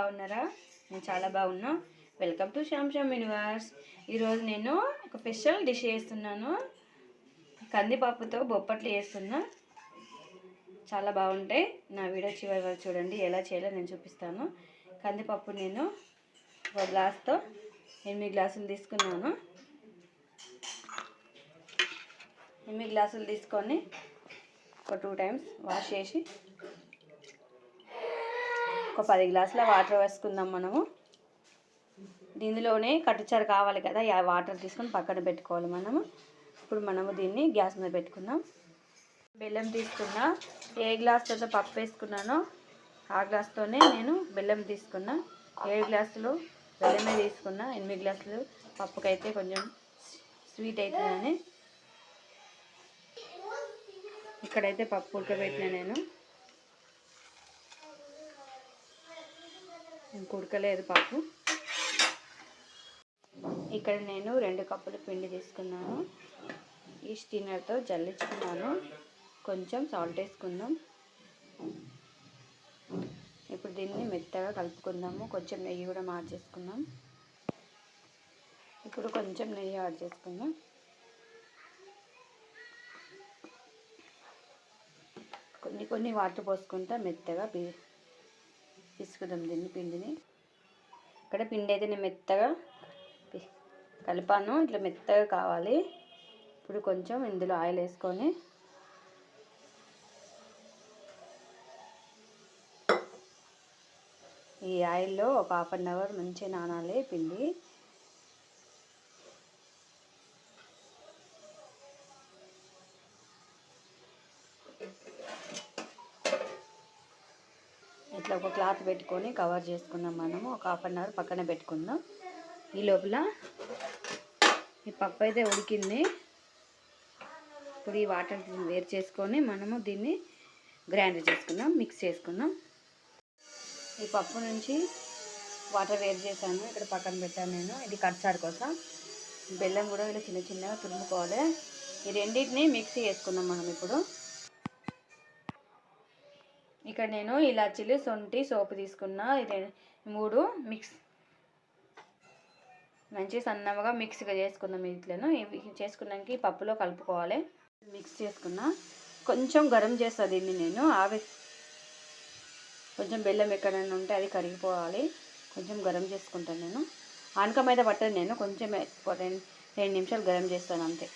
బాగున్నారా? నేను చాలా బాగున్నా. Welcome to Shyam universe. ఈరోజు నేను ఒక స్పెషల్ డిష్ చేస్తున్నాను. కందిపప్పుతో బొప్పట్లు చేస్తున్నా. చాలా బాగుంటాయి. నా వీడియో చివరి వరకు చూడండి. ఎలా చేయాలో నేను చూపిస్తాను. కందిపప్పు నేను ఒక గ్లాస్తో 8 గ్లాసులు తీసుకున్నాను. 8 గ్లాసులు తీసుకొని ఒక 2 టైమ్స్ వాష్ చేసి ఒక 10 గ్లాసుల వాటర్ వేసుకుందాం. మనము దీనిలోనే కట్టుచారు కావాలి కదా, ఆ వాటర్ తీసుకొని పక్కన పెట్టుకోవాలి మనము. ఇప్పుడు మనము దీన్ని గ్యాస్ మీద పెట్టుకుందాం. బెల్లం తీసుకున్నా. ఏ గ్లాసుతో పప్పు వేసుకున్నానో ఆ గ్లాస్తోనే నేను బెల్లం తీసుకున్నా. 7 గ్లాసులు బెల్లమే తీసుకున్నా. 8 గ్లాసులు పప్పుకైతే కొంచెం స్వీట్ అవుతుందని. ఇక్కడైతే పప్పు ఉడకబెట్టినా నేను. ఉడకలేదు పప్పు. ఇక్కడ నేను 2 కప్పుల పిండి తీసుకున్నాను. ఈ స్టీనర్తో జల్లించుకున్నాను. కొంచెం సాల్ట్ వేసుకుందాం. ఇప్పుడు దీన్ని మెత్తగా కలుపుకుందాము. కొంచెం నెయ్యి కూడా మార్చేసుకుందాం. ఇప్పుడు కొంచెం నెయ్యి యాడ్ చేసుకుందాం. కొన్ని వాటర్ పోసుకుంటా మెత్తగా పిసుకుదాం దీన్ని, పిండిని. ఇక్కడ పిండి అయితే నేను మెత్తగా కలిపాను. ఇట్లా మెత్తగా కావాలి. ఇప్పుడు కొంచెం ఇందులో ఆయిల్ వేసుకొని ఈ ఆయిల్లో ఒక 1/2 అవర్ మంచిగా నానాలి పిండి. ఇట్లా ఒక క్లాత్ పెట్టుకొని కవర్ చేసుకుందాం. మనము ఒక 1/2 అవర్ పక్కన పెట్టుకుందాం. ఈ లోపల ఈ పప్పు అయితే ఉడికింది. ఇప్పుడు ఈ వాటర్ వేరు చేసుకొని మనము దీన్ని గ్రైండర్ చేసుకుందాం, మిక్స్ చేసుకుందాం. ఈ పప్పు నుంచి వాటర్ వేరు చేశాను. ఇక్కడ పక్కన పెట్టాను నేను. ఇది కట్చారు కోసం. బెల్లం కూడా ఇలా చిన్న చిన్నగా తురుముకోవాలి. ఈ రెండింటిని మిక్సీ చేసుకుందాం మనం ఇప్పుడు. ఇక్కడ నేను ఇలాచీలు, శొంఠి, సోపు తీసుకున్నా. ఇది 3 మంచి సన్నగా మిక్స్గా చేసుకుందాం. ఇట్లను ఇవి చేసుకున్నాక ఈ పప్పులో కలుపుకోవాలి. మిక్స్ చేసుకున్నా. కొంచెం గరం చేస్తా దీన్ని నేను. కొంచెం బెల్లం ఎక్కడైనా ఉంటే అది కరిగిపోవాలి. కొంచెం గరం చేసుకుంటాను నేను. ఆనకం అయితే పట్టదు. నేను కొంచెం 2 నిమిషాలు గరం చేస్తాను అంతే.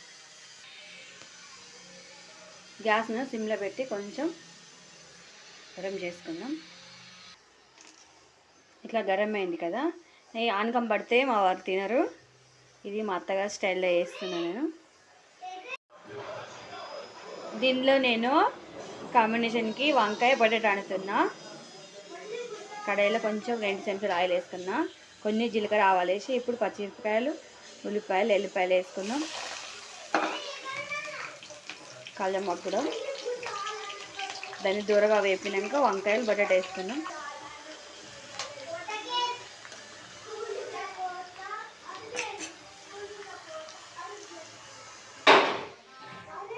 గ్యాస్ను సిమ్లో పెట్టి కొంచెం గరం చేసుకుందాం. ఇట్లా గరం అయింది కదా. ఈ ఆనకం పడితే మా వారు తినరు. ఇది మా అత్తగారి స్టైల్లో వేస్తున్నాను నేను. దీనిలో నేను కాంబినేషన్కి వంకాయ పొటాటో వండుతున్నా. కడాయిలో కొంచెం 2 చెంచాలు ఆయిల్ వేసుకున్నా. కొన్ని జీలకర్ర ఆవాలు వేసి ఇప్పుడు పచ్చిమిరపకాయలు, ఉల్లిపాయలు, ఎల్లిపాయలు వేసుకున్నాం. కళ్ళెమ్మకు కూడా దాన్ని దూరగా వేపినాక వంకాయలు, పొటాటో వేసుకున్నాం.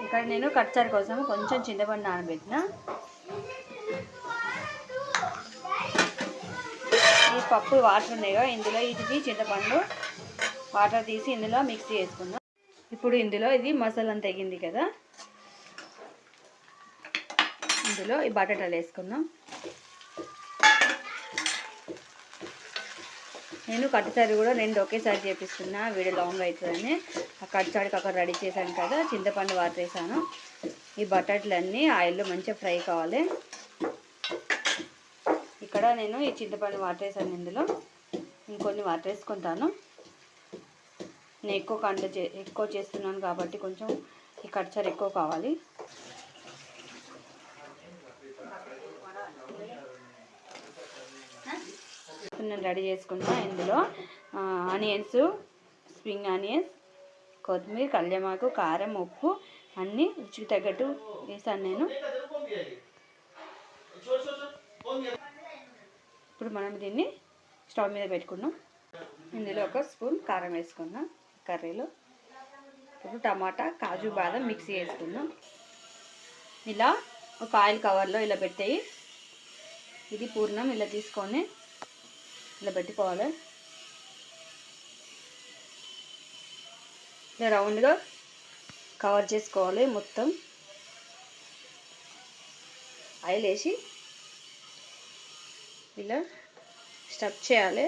ఇక్కడ నేను కట్చారు కోసం కొంచెం చింతపండు నానబెట్టిన. ఈ పప్పు వాటర్ ఉన్నాయో ఇందులో ఇది చింతపండు వాటర్ తీసి ఇందులో మిక్సీ వేసుకుందాం. ఇప్పుడు ఇందులో ఇది మసాలా తెగింది కదా, ఇందులో ఈ బటాటాలు వేసుకుందాం. నేను కట్టుచారు కూడా 2 ఒకేసారి చేపిస్తున్నా. వీడియో లాంగ్ అవుతుందని ఆ కట్టుచారుకి అక్కడ రెడీ చేశాను కదా, చింతపండు వాటర్ వేసాను. ఈ బటాటాలన్నీ ఆయిల్లో మంచిగా ఫ్రై కావాలి. ఇక్కడ నేను ఈ చింతపండు వాటర్ వేసాను. ఇందులో ఇంకొన్ని వాటర్ వేసుకుంటాను. నేను ఎక్కువ చేస్తున్నాను కాబట్టి కొంచెం ఈ కట్టుచారు ఎక్కువ కావాలి. నేను రెడీ చేసుకుంటా. ఇందులో ఆనియన్స్, స్ప్రింగ్ ఆనియన్స్, కొత్తిమీర, కళ్యామాకు, కారం, ఉప్పు అన్నీ రుచికి తగ్గట్టు వేసాను నేను. ఇప్పుడు మనం దీన్ని స్టవ్ మీద పెట్టుకున్నాం. ఇందులో 1 స్పూన్ కారం వేసుకున్నాం కర్రీలో. ఇప్పుడు టమాటా, కాజు, బాదం మిక్సీ వేసుకున్నాం. ఇలా ఒక ఆయిల్ కవర్లో ఇలా పెట్టేయి. ఇది పూర్ణం ఇలా తీసుకొని ఇలా పెట్టుకోవాలి. ఇలా రౌండ్గా కవర్ చేసుకోవాలి. మొత్తం ఆయిల్ వేసి ఇలా స్టఫ్ చేయాలి.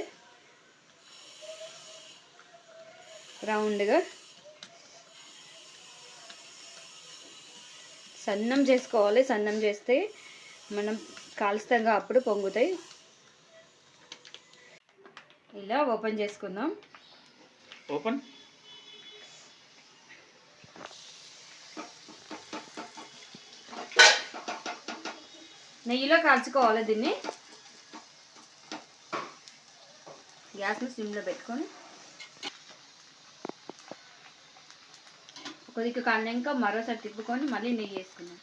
రౌండ్గా సన్నం చేసుకోవాలి. సన్నం చేస్తే మనం కాల్స్తాంగా అప్పుడు పొంగుతాయి. ఇలా ఓపెన్ చేసుకుందాం. ఓపెన్. నెయ్యిలో కాల్చుకోవాలి. దీన్ని గ్యాస్ని సిమ్లో పెట్టుకొని కొద్దిగా కాలినాక మరోసారి తిప్పుకొని మళ్ళీ నెయ్యి వేసుకున్నాం.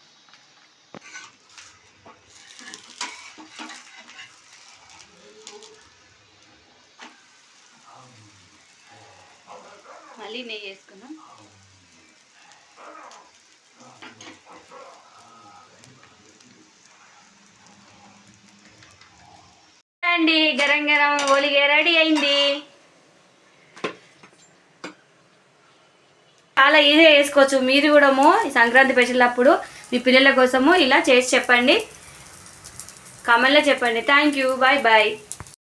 మళ్ళీ నెయ్యి వేసుకున్నాం. అండి గరం గరం ఓలిగే రెడీ అయింది. చాలా ఈజీగా వేసుకోవచ్చు. మీరు కూడా ఈ సంక్రాంతి స్పెషల్ అప్పుడు మీ పిల్లల కోసము ఇలా చేసి చెప్పండి. కామెంట్లో చెప్పండి. Thank you. Bye bye.